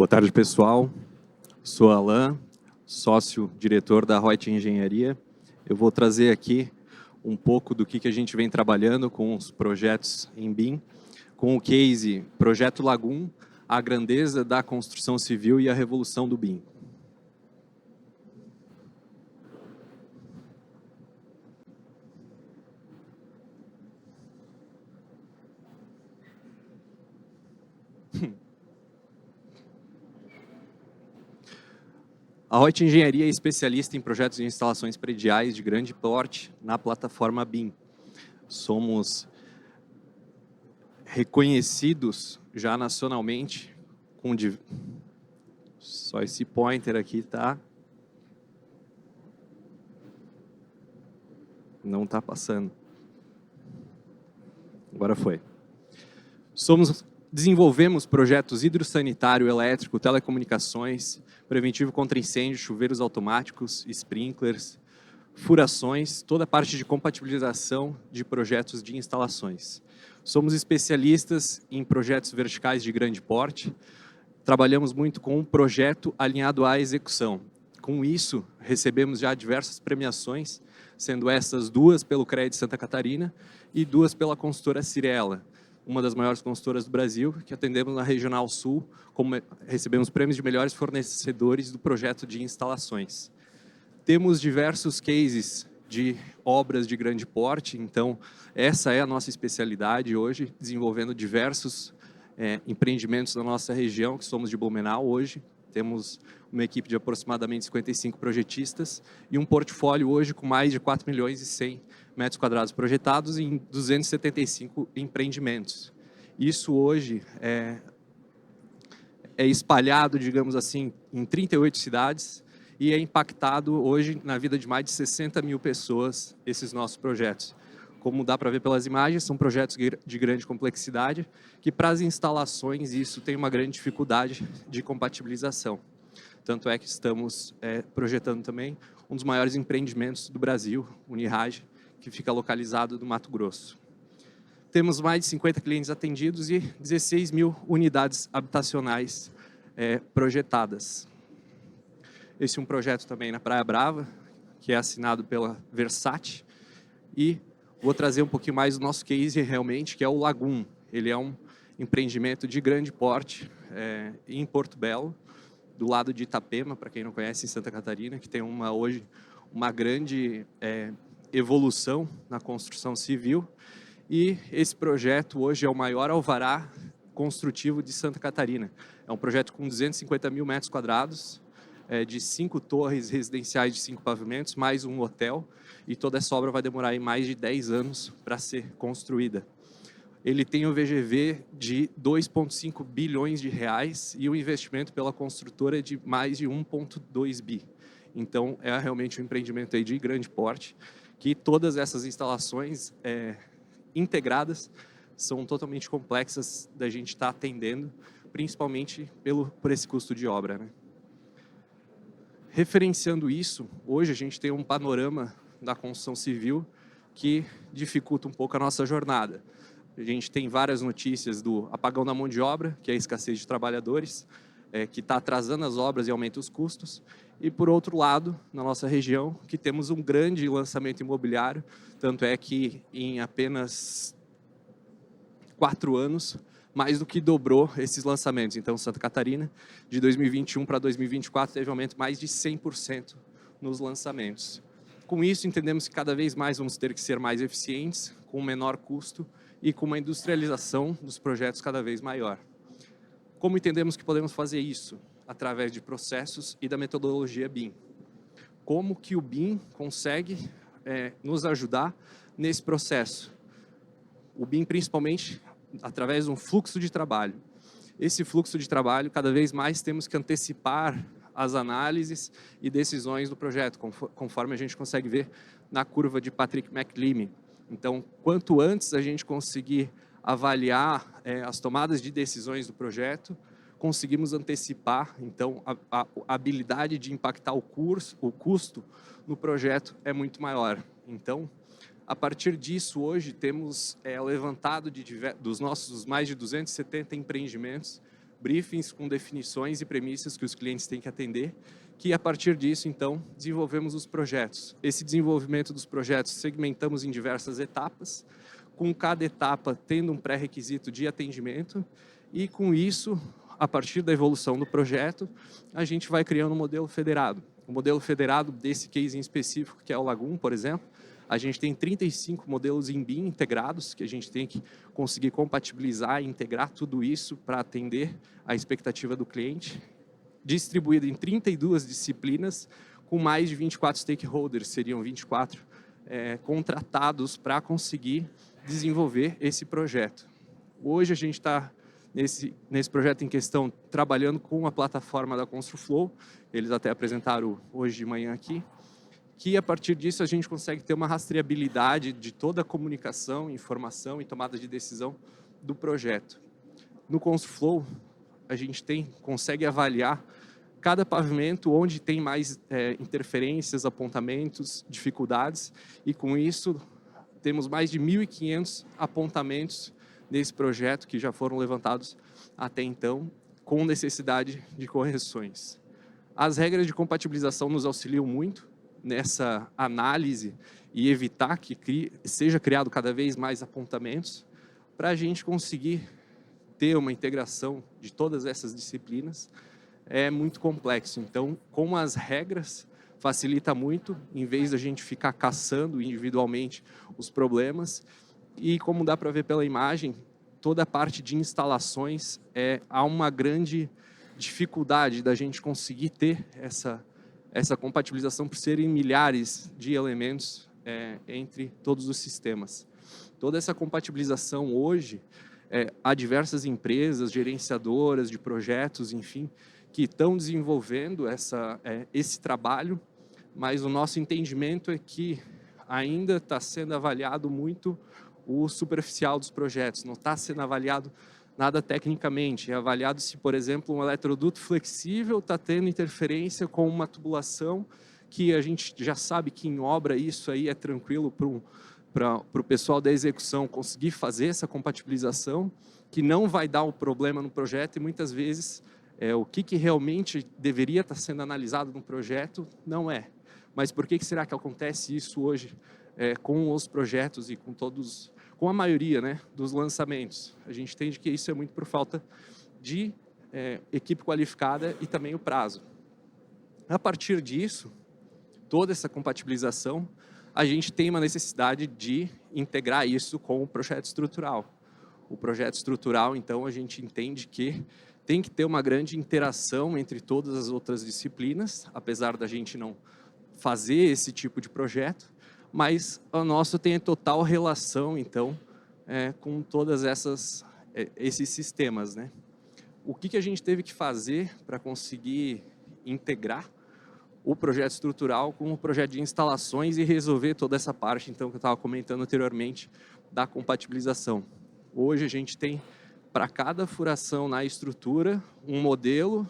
Boa tarde, pessoal. Sou Alan, sócio-diretor da Reut Engenharia. Eu vou trazer aqui um pouco do que a gente vem trabalhando com os projetos em BIM, com o case Projeto Lagum, a grandeza da construção civil e a revolução do BIM. A Reut Engenharia é especialista em projetos de instalações prediais de grande porte na plataforma BIM. Somos reconhecidos já nacionalmente com... Só esse pointer aqui, tá? Não está passando. Agora foi. Desenvolvemos projetos hidrossanitário, elétrico, telecomunicações, preventivo contra incêndio, chuveiros automáticos, sprinklers, furações, toda a parte de compatibilização de projetos de instalações. Somos especialistas em projetos verticais de grande porte, trabalhamos muito com um projeto alinhado à execução. Com isso, recebemos já diversas premiações, sendo essas 2 pelo CREA de Santa Catarina e 2 pela consultora Cirela, uma das maiores consultoras do Brasil, que atendemos na Regional Sul, como recebemos prêmios de melhores fornecedores do projeto de instalações. Temos diversos cases de obras de grande porte, então essa é a nossa especialidade hoje, desenvolvendo diversos empreendimentos na nossa região, que somos de Blumenau hoje. Temos uma equipe de aproximadamente 55 projetistas e um portfólio hoje com mais de 4 milhões e 100 metros quadrados projetados em 275 empreendimentos. Isso hoje é espalhado, digamos assim, em 38 cidades e é impactado hoje na vida de mais de 60 mil pessoas esses nossos projetos. Como dá para ver pelas imagens, são projetos de grande complexidade, que para as instalações isso tem uma grande dificuldade de compatibilização. Tanto é que estamos projetando também um dos maiores empreendimentos do Brasil, Unirage, que fica localizado no Mato Grosso. Temos mais de 50 clientes atendidos e 16 mil unidades habitacionais projetadas. Esse é um projeto também na Praia Brava, que é assinado pela Versace, e vou trazer um pouquinho mais do nosso case realmente, que é o Lagum. Ele é um empreendimento de grande porte em Porto Belo, do lado de Itapema, para quem não conhece, em Santa Catarina, que tem hoje uma grande evolução na construção civil. E esse projeto hoje é o maior alvará construtivo de Santa Catarina. É um projeto com 250 mil metros quadrados, de 5 torres residenciais de 5 pavimentos, mais um hotel, e toda essa obra vai demorar aí mais de 10 anos para ser construída. Ele tem um VGV de 2,5 bilhões de reais e o investimento pela construtora é de mais de 1,2 bi. Então, é realmente um empreendimento aí de grande porte, que todas essas instalações integradas são totalmente complexas da gente estar atendendo, principalmente por esse custo de obra, né? Referenciando isso, hoje a gente tem um panorama da construção civil que dificulta um pouco a nossa jornada. A gente tem várias notícias do apagão da mão de obra, que é a escassez de trabalhadores, que está atrasando as obras e aumenta os custos. E, por outro lado, na nossa região, que temos um grande lançamento imobiliário, tanto é que em apenas 4 anos, mais do que dobrou esses lançamentos. Então, Santa Catarina, de 2021 para 2024, teve um aumento mais de 100% nos lançamentos. Com isso, entendemos que cada vez mais vamos ter que ser mais eficientes, com menor custo e com uma industrialização dos projetos cada vez maior. Como entendemos que podemos fazer isso? Através de processos e da metodologia BIM. Como que o BIM consegue nos ajudar nesse processo? O BIM, principalmente, através de um fluxo de trabalho. Esse fluxo de trabalho, cada vez mais temos que antecipar as análises e decisões do projeto, conforme a gente consegue ver na curva de Patrick McLeamy. Então, quanto antes a gente conseguir avaliar as tomadas de decisões do projeto, conseguimos antecipar, então, a habilidade de impactar o custo no projeto é muito maior. Então, a partir disso, hoje, temos levantado dos nossos mais de 270 empreendimentos, briefings com definições e premissas que os clientes têm que atender, que a partir disso, então, desenvolvemos os projetos. Esse desenvolvimento dos projetos segmentamos em diversas etapas, com cada etapa tendo um pré-requisito de atendimento, e com isso, a partir da evolução do projeto, a gente vai criando um modelo federado. O modelo federado desse case em específico, que é o Lagoon, por exemplo, a gente tem 35 modelos em BIM integrados, que a gente tem que conseguir compatibilizar e integrar tudo isso para atender a expectativa do cliente, distribuído em 32 disciplinas, com mais de 24 stakeholders, seriam 24 contratados para conseguir desenvolver esse projeto. Hoje a gente está, nesse projeto em questão, trabalhando com a plataforma da ConstruFlow, eles até apresentaram hoje de manhã aqui, que a partir disso a gente consegue ter uma rastreabilidade de toda a comunicação, informação e tomada de decisão do projeto. No ConstruFlow, a gente consegue avaliar cada pavimento onde tem mais interferências, apontamentos, dificuldades, e com isso temos mais de 1.500 apontamentos nesse projeto que já foram levantados até então, com necessidade de correções. As regras de compatibilização nos auxiliam muito nessa análise e evitar que seja criado cada vez mais apontamentos, para a gente conseguir ter uma integração de todas essas disciplinas. É muito complexo. Então, com as regras, facilita muito, em vez da gente ficar caçando individualmente os problemas. E como dá para ver pela imagem, toda a parte de instalações, há uma grande dificuldade da gente conseguir ter essa compatibilização por serem milhares de elementos entre todos os sistemas. Toda essa compatibilização hoje, há diversas empresas, gerenciadoras de projetos, enfim, que estão desenvolvendo esse trabalho, mas o nosso entendimento é que ainda está sendo avaliado muito o superficial dos projetos, não está sendo avaliado nada tecnicamente, é avaliado se, por exemplo, um eletroduto flexível está tendo interferência com uma tubulação, que a gente já sabe que em obra isso aí é tranquilo para o pessoal da execução conseguir fazer essa compatibilização, que não vai dar o problema no projeto, e muitas vezes o que realmente deveria estar sendo analisado no projeto não é. Mas por que será que acontece isso hoje com os projetos e com a maioria, né, dos lançamentos? A gente entende que isso é muito por falta de equipe qualificada e também o prazo. A partir disso, toda essa compatibilização, a gente tem uma necessidade de integrar isso com o projeto estrutural. O projeto estrutural, então, a gente entende que tem que ter uma grande interação entre todas as outras disciplinas, apesar da gente não fazer esse tipo de projeto, mas o nosso tem total relação, então, com todas esses sistemas, né? O que a gente teve que fazer para conseguir integrar o projeto estrutural com o projeto de instalações e resolver toda essa parte, então, que eu estava comentando anteriormente, da compatibilização? Hoje a gente tem, para cada furação na estrutura, um modelo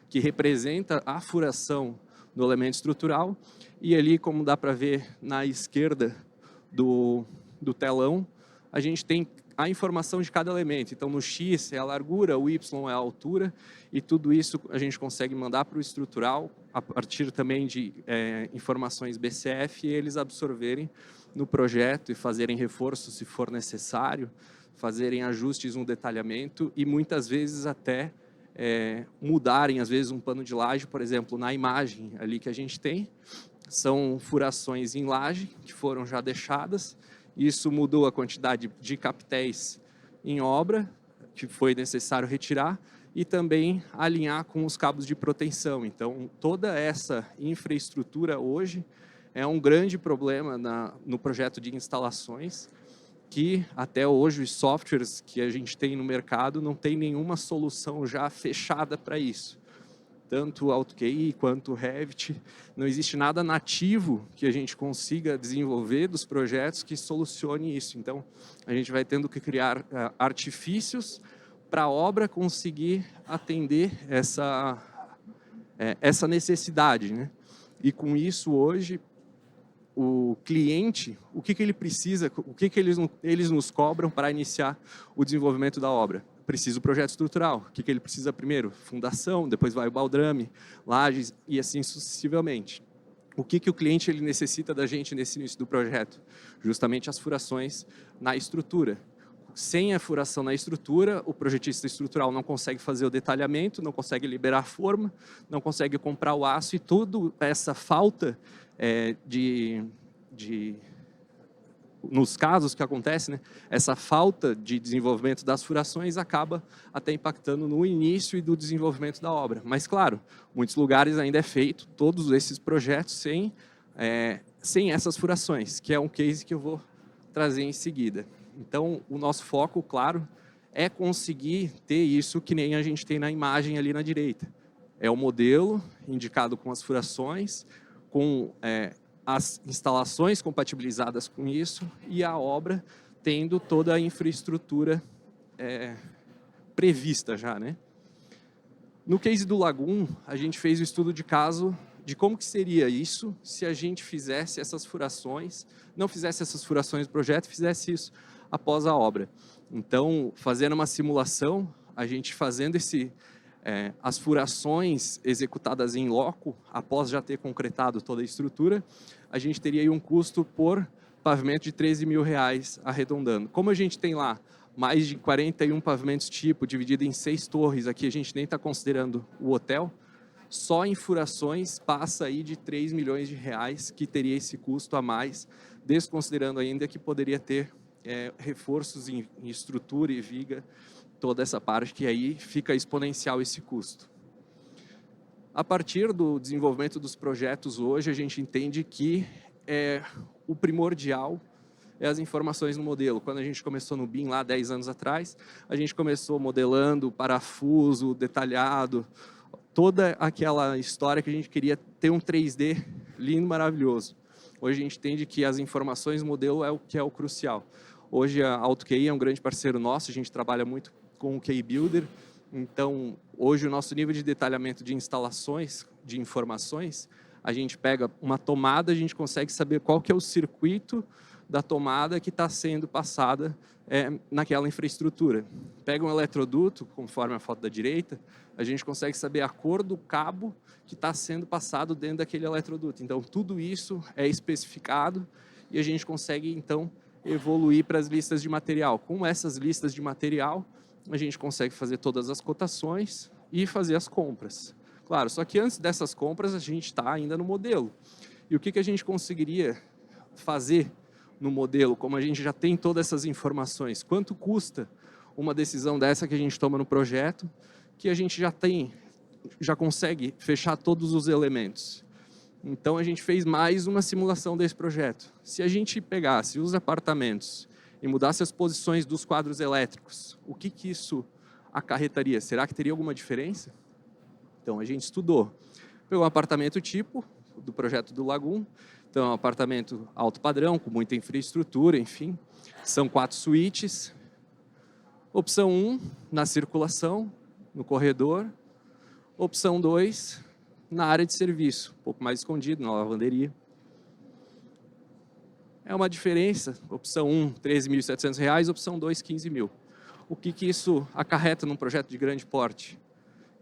que representa a furação do elemento estrutural, e ali, como dá para ver na esquerda do telão, a gente tem a informação de cada elemento. Então, no X é a largura, o Y é a altura, e tudo isso a gente consegue mandar para o estrutural, a partir também de informações BCF, e eles absorverem no projeto e fazerem reforço se for necessário, fazerem ajustes no detalhamento e muitas vezes até mudarem, às vezes, um pano de laje. Por exemplo, na imagem ali que a gente tem, são furações em laje que foram já deixadas. Isso mudou a quantidade de capitéis em obra, que foi necessário retirar, e também alinhar com os cabos de proteção. Então, toda essa infraestrutura hoje é um grande problema no projeto de instalações, que até hoje os softwares que a gente tem no mercado não tem nenhuma solução já fechada para isso. Tanto o AutoQI quanto o Revit, não existe nada nativo que a gente consiga desenvolver dos projetos que solucione isso. Então, a gente vai tendo que criar artifícios para a obra conseguir atender essa necessidade, né? E com isso, hoje, o cliente, o que ele precisa, o que eles nos cobram para iniciar o desenvolvimento da obra? precisa o projeto estrutural. O que ele precisa primeiro? Fundação, depois vai o baldrame, lajes e assim sucessivamente. O que o cliente ele necessita da gente nesse início do projeto? Justamente as furações na estrutura. Sem a furação na estrutura, o projetista estrutural não consegue fazer o detalhamento, não consegue liberar a forma, não consegue comprar o aço e toda essa falta nos casos que acontece, né, essa falta de desenvolvimento das furações acaba até impactando no início e do desenvolvimento da obra. Mas, claro, muitos lugares ainda é feito todos esses projetos sem essas furações, que é um case que eu vou trazer em seguida. Então, o nosso foco, claro, é conseguir ter isso que nem a gente tem na imagem ali na direita. É o modelo indicado com as furações, com as instalações compatibilizadas com isso e a obra tendo toda a infraestrutura prevista já, né? No case do Lagum, a gente fez o estudo de caso de como que seria isso se a gente fizesse essas furações, não fizesse essas furações do projeto, fizesse isso após a obra. Então, fazendo uma simulação, a gente fazendo as furações executadas em loco, após já ter concretado toda a estrutura, a gente teria aí um custo por pavimento de R$13 mil arredondando. Como a gente tem lá mais de 41 pavimentos tipo, dividido em 6 torres, aqui a gente nem está considerando o hotel, só em furações passa aí de R$3 milhões, que teria esse custo a mais, desconsiderando ainda que poderia ter reforços em estrutura e viga, toda essa parte, que aí fica exponencial esse custo. A partir do desenvolvimento dos projetos hoje, a gente entende que o primordial é as informações no modelo. Quando a gente começou no BIM lá 10 anos atrás, a gente começou modelando parafuso detalhado, toda aquela história que a gente queria ter um 3D lindo, maravilhoso. Hoje a gente entende que as informações no modelo é o que é o crucial. Hoje a AutoQI é um grande parceiro nosso, a gente trabalha muito com o QI Builder, então hoje o nosso nível de detalhamento de instalações, de informações, a gente pega uma tomada, a gente consegue saber qual que é o circuito da tomada que está sendo passada naquela infraestrutura. Pega um eletroduto, conforme a foto da direita, a gente consegue saber a cor do cabo que está sendo passado dentro daquele eletroduto. Então tudo isso é especificado e a gente consegue então evoluir para as listas de material. Com essas listas de material, a gente consegue fazer todas as cotações e fazer as compras. Claro, só que antes dessas compras, a gente está ainda no modelo. E o que a gente conseguiria fazer no modelo, como a gente já tem todas essas informações? Quanto custa uma decisão dessa que a gente toma no projeto, que a gente já consegue fechar todos os elementos? Então, a gente fez mais uma simulação desse projeto. Se a gente pegasse os apartamentos e mudasse as posições dos quadros elétricos, o que isso acarretaria? Será que teria alguma diferença? Então, a gente estudou. Pegou um apartamento tipo do projeto do Lagum. Então, é um apartamento alto padrão, com muita infraestrutura, enfim. São 4 suítes. Opção 1, na circulação, no corredor. Opção 2, na área de serviço, um pouco mais escondido, na lavanderia. É uma diferença, opção 1, R$13.700, opção 2, R$15 mil. O que isso acarreta num projeto de grande porte?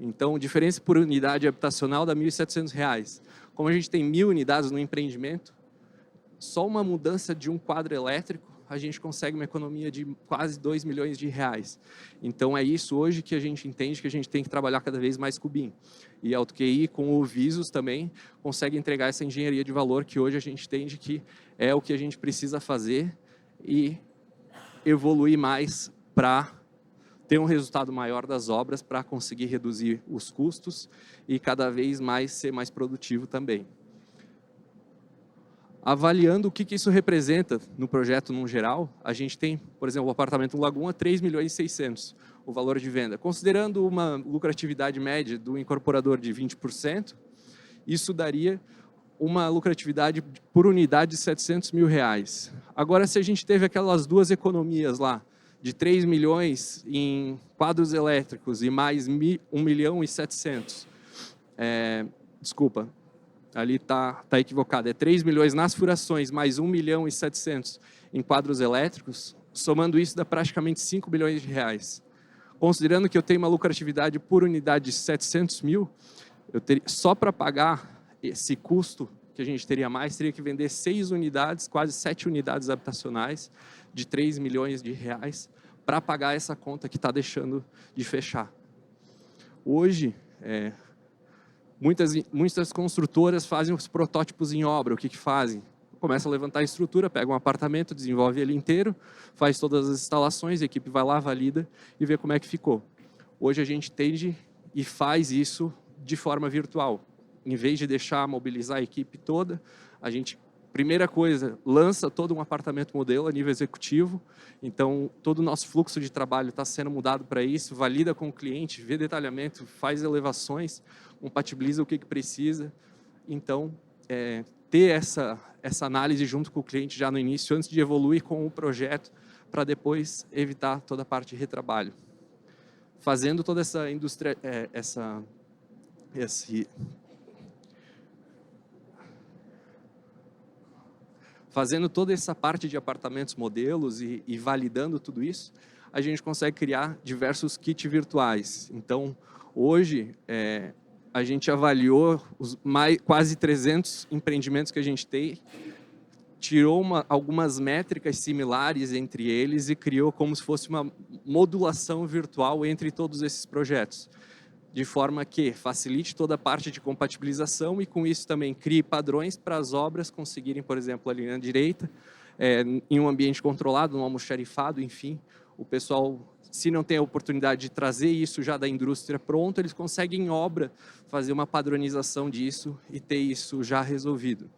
Então, diferença por unidade habitacional dá R$1.700. Como a gente tem 1.000 unidades no empreendimento, só uma mudança de um quadro elétrico, a gente consegue uma economia de quase R$2 milhões. Então, é isso hoje que a gente entende que a gente tem que trabalhar cada vez mais com o BIM. E a AutoQI, com o Visus também, consegue entregar essa engenharia de valor que hoje a gente entende que é o que a gente precisa fazer e evoluir mais para ter um resultado maior das obras, para conseguir reduzir os custos e cada vez mais ser mais produtivo também. Avaliando o que isso representa no projeto no geral, a gente tem, por exemplo, o apartamento Laguna, R$3.600.000, o valor de venda. Considerando uma lucratividade média do incorporador de 20%, isso daria uma lucratividade por unidade de R$700 mil. Agora, se a gente teve aquelas duas economias lá, de 3 milhões em quadros elétricos e mais 1.700.000, desculpa, ali está equivocado, é 3 milhões nas furações, mais 1.700.000 em quadros elétricos, somando isso dá praticamente R$5 milhões. considerando que eu tenho uma lucratividade por unidade de 700 mil, só para pagar esse custo que a gente teria mais, teria que vender 6 unidades, quase 7 unidades habitacionais, de 3 milhões de reais, para pagar essa conta que está deixando de fechar. Hoje, muitas construtoras fazem os protótipos em obra. O que fazem? Começa a levantar a estrutura, pega um apartamento, desenvolve ele inteiro, faz todas as instalações, a equipe vai lá, valida e vê como é que ficou. Hoje a gente tende e faz isso de forma virtual. Em vez de deixar mobilizar a equipe toda, a gente, primeira coisa, lança todo um apartamento modelo a nível executivo. Então, todo o nosso fluxo de trabalho está sendo mudado para isso, valida com o cliente, vê detalhamento, faz elevações, compatibiliza o que precisa. Então, ter essa análise junto com o cliente já no início, antes de evoluir com o projeto, para depois evitar toda a parte de retrabalho. Fazendo toda essa indústria, fazendo toda essa parte de apartamentos modelos e validando tudo isso, a gente consegue criar diversos kits virtuais. Então, hoje, a gente avaliou quase 300 empreendimentos que a gente tem, tirou algumas métricas similares entre eles e criou como se fosse uma modulação virtual entre todos esses projetos, de forma que facilite toda a parte de compatibilização e, com isso, também crie padrões para as obras conseguirem, por exemplo, ali na direita, em um ambiente controlado, num almoxarifado, enfim, o pessoal, se não tem a oportunidade de trazer isso já da indústria pronto, eles conseguem em obra fazer uma padronização disso e ter isso já resolvido.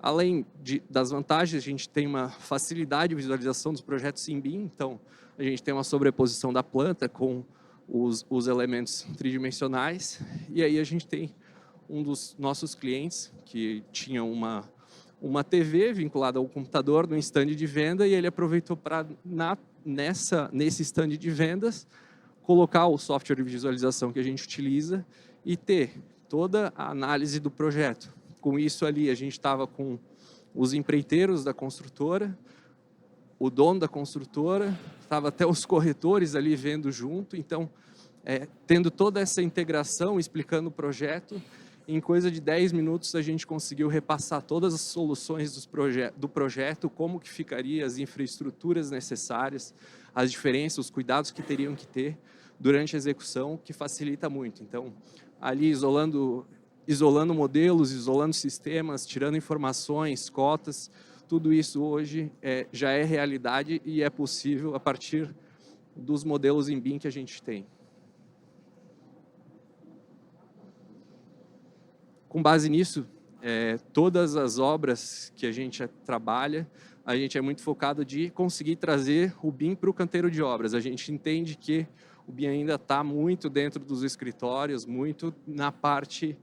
Além das vantagens, a gente tem uma facilidade de visualização dos projetos em BIM, então a gente tem uma sobreposição da planta com os elementos tridimensionais, e aí a gente tem um dos nossos clientes que tinha uma TV vinculada ao computador no stand de venda, e ele aproveitou para, nesse stand de vendas, colocar o software de visualização que a gente utiliza e ter toda a análise do projeto. Com isso ali, a gente estava com os empreiteiros da construtora, o dono da construtora, estava até os corretores ali vendo junto. Então, tendo toda essa integração, explicando o projeto, em coisa de 10 minutos a gente conseguiu repassar todas as soluções do projeto, como que ficaria, as infraestruturas necessárias, as diferenças, os cuidados que teriam que ter durante a execução, que facilita muito. Então, ali isolando modelos, isolando sistemas, tirando informações, cotas, tudo isso hoje já é realidade e é possível a partir dos modelos em BIM que a gente tem. Com base nisso, todas as obras que a gente trabalha, a gente é muito focado de conseguir trazer o BIM para o canteiro de obras. A gente entende que o BIM ainda está muito dentro dos escritórios, muito na parte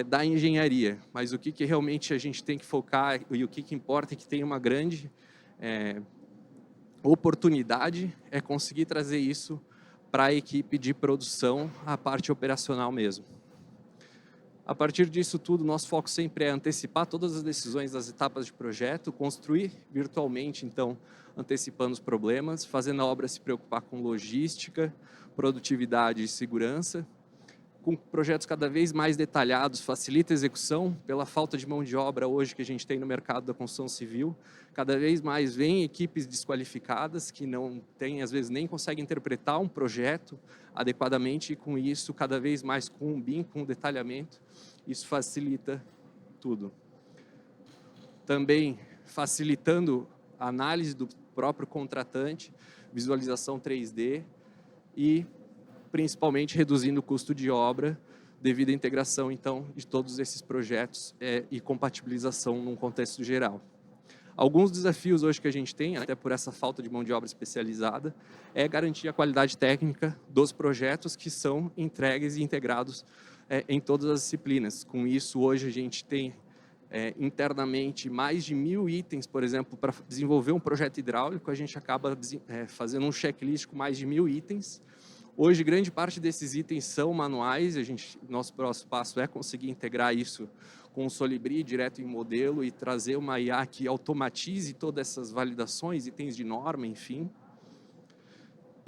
da engenharia, mas o que realmente a gente tem que focar e o que importa é que tem uma grande oportunidade é conseguir trazer isso para a equipe de produção, a parte operacional mesmo. A partir disso tudo, nosso foco sempre é antecipar todas as decisões das etapas de projeto, construir virtualmente, então, antecipando os problemas, fazendo a obra se preocupar com logística, produtividade e segurança. Com projetos cada vez mais detalhados, facilita a execução pela falta de mão de obra hoje que a gente tem no mercado da construção civil. Cada vez mais vem equipes desqualificadas que não têm, às vezes, nem conseguem interpretar um projeto adequadamente, e com isso, cada vez mais com o BIM, com o detalhamento, isso facilita tudo. Também facilitando a análise do próprio contratante, visualização 3D e principalmente reduzindo o custo de obra devido à integração, então, de todos esses projetos e compatibilização num contexto geral. Alguns desafios hoje que a gente tem, até por essa falta de mão de obra especializada, é garantir a qualidade técnica dos projetos que são entregues e integrados em todas as disciplinas. Com isso, hoje a gente tem internamente mais de 1000 itens, por exemplo, para desenvolver um projeto hidráulico, a gente acaba fazendo um checklist com mais de 1000 itens. Hoje, grande parte desses itens são manuais, nosso próximo passo é conseguir integrar isso com o Solibri direto em modelo e trazer uma IA que automatize todas essas validações, itens de norma, enfim.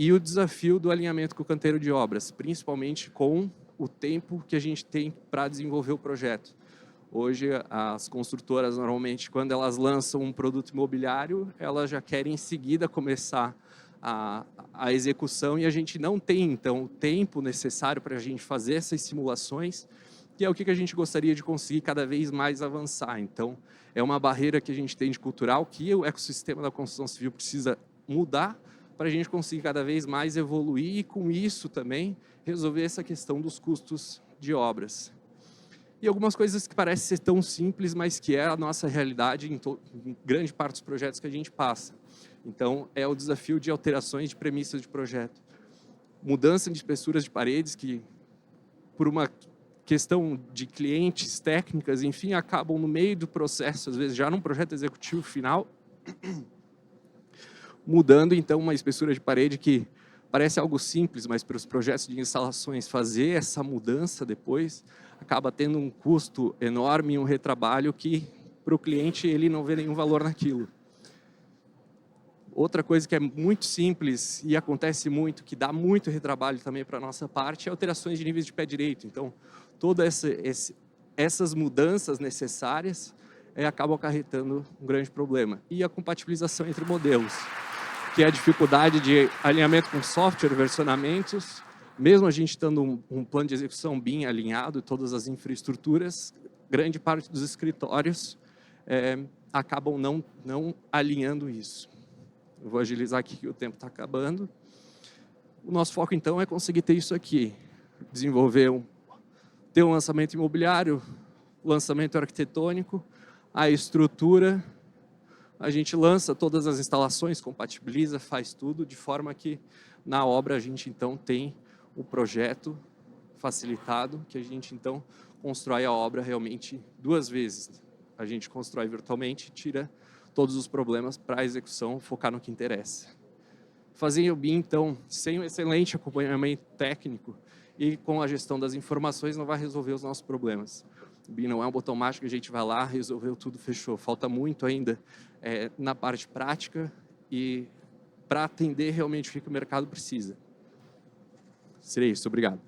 E o desafio do alinhamento com o canteiro de obras, principalmente com o tempo que a gente tem para desenvolver o projeto. Hoje, as construtoras, normalmente, quando elas lançam um produto imobiliário, elas já querem em seguida começar a execução e a gente não tem, então, o tempo necessário para a gente fazer essas simulações, que é o que a gente gostaria de conseguir cada vez mais avançar. Então, é uma barreira que a gente tem de cultural, que o ecossistema da construção civil precisa mudar para a gente conseguir cada vez mais evoluir e, com isso também, resolver essa questão dos custos de obras. E algumas coisas que parecem ser tão simples, mas que é a nossa realidade em grande parte dos projetos que a gente passa. Então, é o desafio de alterações de premissas de projeto. Mudança de espessuras de paredes que, por uma questão de clientes, técnicas, enfim, acabam no meio do processo, às vezes já num projeto executivo final, mudando, então, uma espessura de parede que parece algo simples, mas para os projetos de instalações fazer essa mudança depois acaba tendo um custo enorme e um retrabalho que, para o cliente, ele não vê nenhum valor naquilo. Outra coisa que é muito simples e acontece muito, que dá muito retrabalho também para a nossa parte, é alterações de níveis de pé direito. Então, todas essas mudanças necessárias acabam acarretando um grande problema. E a compatibilização entre modelos, que é a dificuldade de alinhamento com software, versionamentos. Mesmo a gente estando um plano de execução bem alinhado, todas as infraestruturas, grande parte dos escritórios acabam não alinhando isso. Eu vou agilizar aqui que o tempo está acabando. O nosso foco, então, é conseguir ter isso aqui. Ter um lançamento imobiliário, lançamento arquitetônico, a estrutura. A gente lança todas as instalações, compatibiliza, faz tudo, de forma que, na obra, a gente, então, tem o projeto facilitado, que a gente, então, constrói a obra realmente 2 vezes. A gente constrói virtualmente, tira todos os problemas para a execução, focar no que interessa. Fazer o BIM, então, sem um excelente acompanhamento técnico e com a gestão das informações, não vai resolver os nossos problemas. O BIM não é um botão mágico, a gente vai lá, resolveu tudo, fechou. Falta muito ainda na parte prática e para atender realmente o que o mercado precisa. Seria isso, obrigado.